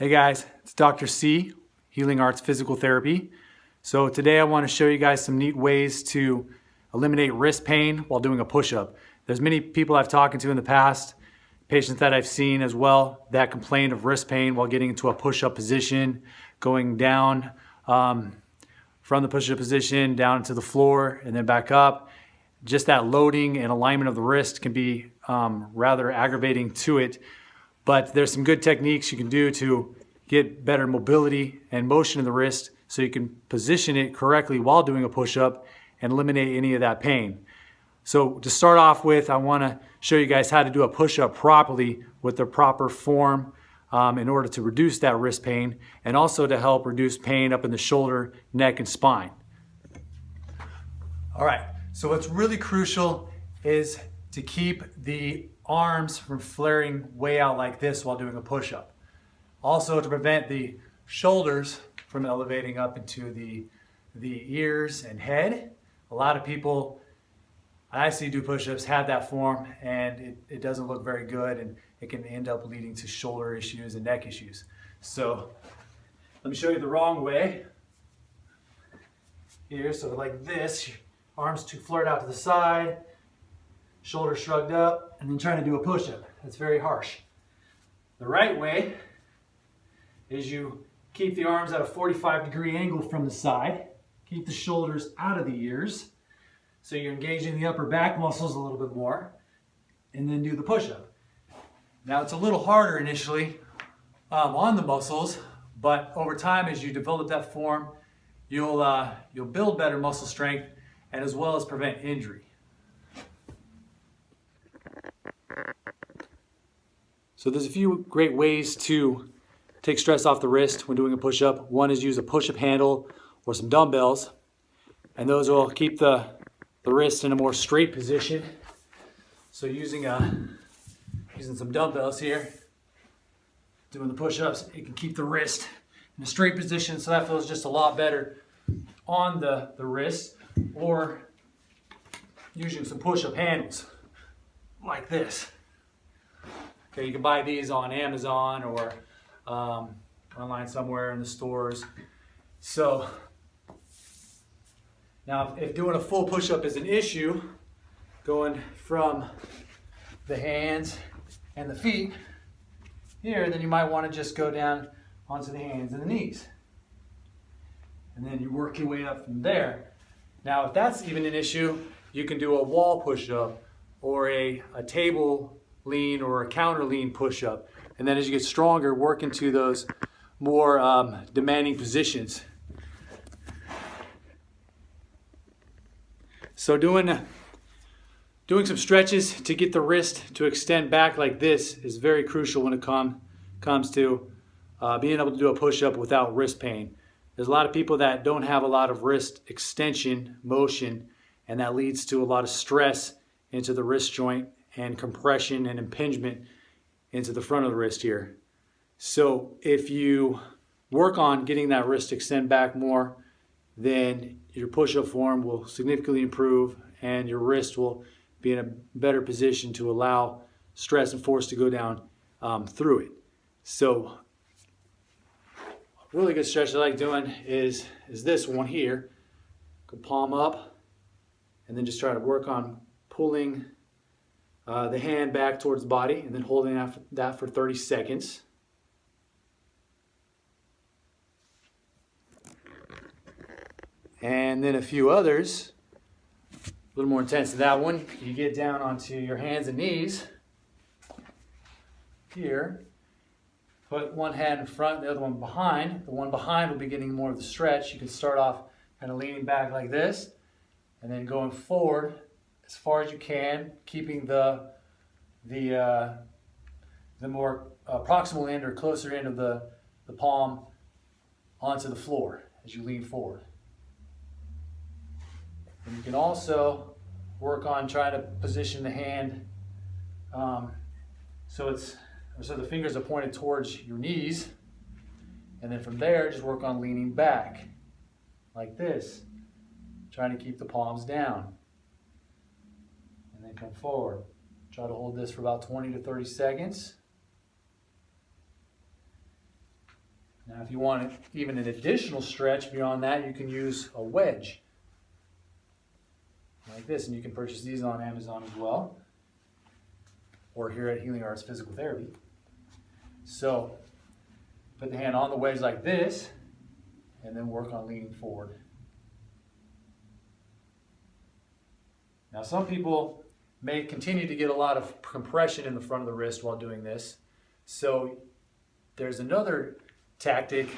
Hey guys, it's Dr. C, Healing Arts Physical Therapy. So today I want to show you guys some neat ways to eliminate wrist pain while doing a push-up. There's many people I've talked to in the past, patients that I've seen as well, that complain of wrist pain while getting into a push-up position, going down from the push-up position down to the floor and then back up. Just that loading and alignment of the wrist can be rather aggravating to it. But there's some good techniques you can do to get better mobility and motion in the wrist so you can position it correctly while doing a push-up and eliminate any of that pain. So to start off with, I want to show you guys how to do a push-up properly with the proper form in order to reduce that wrist pain and also to help reduce pain up in the shoulder, neck, and spine. All right, so what's really crucial is to keep the arms from flaring way out like this while doing a push-up. Also to prevent the shoulders from elevating up into the ears and head. A lot of people I see do push-ups have that form and it doesn't look very good and it can end up leading to shoulder issues and neck issues. So let me show you the wrong way. Here, so like this, arms too flared out to the side, shoulders shrugged up, and then trying to do a push-up. That's very harsh. The right way is you keep the arms at a 45-degree angle from the side, keep the shoulders out of the ears, so you're engaging the upper back muscles a little bit more, and then do the push-up. Now it's a little harder initially on the muscles, but over time as you develop that form, you'll build better muscle strength and as well as prevent injury. So there's a few great ways to take stress off the wrist when doing a push-up. One is use a push-up handle or some dumbbells, and those will keep the wrist in a more straight position. So using some dumbbells here, doing the push-ups, it can keep the wrist in a straight position, so that feels just a lot better on the wrist. Or using some push-up handles like this. Okay, you can buy these on Amazon or online somewhere in the stores. So now if doing a full push-up is an issue, going from the hands and the feet here, then you might want to just go down onto the hands and the knees. And then you work your way up from there. Now if that's even an issue, you can do a wall push-up or a table lean or a counter lean push-up. And then as you get stronger, work into those more demanding positions. So doing some stretches to get the wrist to extend back like this is very crucial when it comes to being able to do a push-up without wrist pain. There's a lot of people that don't have a lot of wrist extension motion, and that leads to a lot of stress into the wrist joint and compression and impingement into the front of the wrist here. So if you work on getting that wrist to extend back more, then your push-up form will significantly improve and your wrist will be in a better position to allow stress and force to go down through it. So a really good stretch I like doing is this one here. Go palm up and then just try to work on pulling the hand back towards the body and then holding that for 30 seconds. And then a few others, a little more intense than that one. You get down onto your hands and knees here. Put one hand in front, the other one behind. The one behind will be getting more of the stretch. You can start off kind of leaning back like this and then going forward as far as you can, keeping the more proximal end or closer end of the palm onto the floor as you lean forward. And you can also work on trying to position the hand so the fingers are pointed towards your knees, and then from there just work on leaning back like this, trying to keep the palms down. And then come forward. Try to hold this for about 20 to 30 seconds. Now, if you want even an additional stretch beyond that, you can use a wedge like this, and you can purchase these on Amazon as well, or here at Healing Arts Physical Therapy. So, put the hand on the wedge like this, and then work on leaning forward. Now, some people may continue to get a lot of compression in the front of the wrist while doing this. So, there's another tactic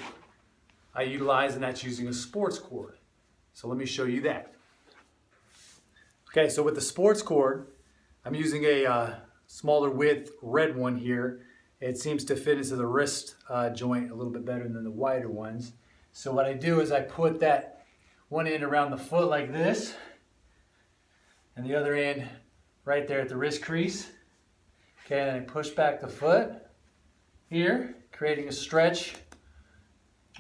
I utilize, and that's using a sports cord. So, let me show you that. Okay, so with the sports cord, I'm using a smaller width red one here. It seems to fit into the wrist joint a little bit better than the wider ones. So what I do is I put that one end around the foot like this, and the other end right there at the wrist crease. Okay, and then I push back the foot here, creating a stretch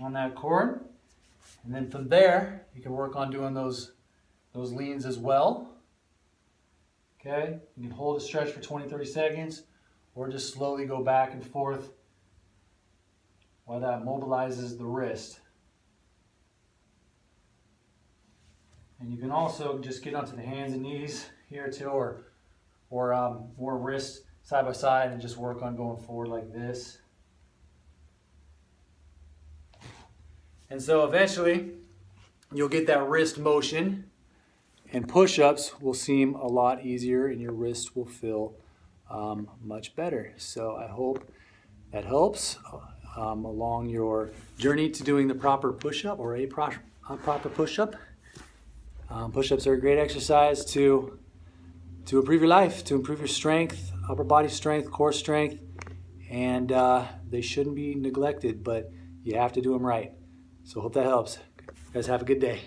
on that cord. And then from there, you can work on doing those leans as well. Okay, you can hold a stretch for 20-30 seconds, or just slowly go back and forth while that mobilizes the wrist. And you can also just get onto the hands and knees here too, or more wrists side by side, and just work on going forward like this. And so eventually you'll get that wrist motion, and push-ups will seem a lot easier, and your wrist will feel much better. So I hope that helps along your journey to doing the proper push-up, or a proper push-up. Push-ups are a great exercise to improve your life, to improve your strength, upper body strength, core strength, and they shouldn't be neglected, but you have to do them right. So hope that helps. You guys have a good day.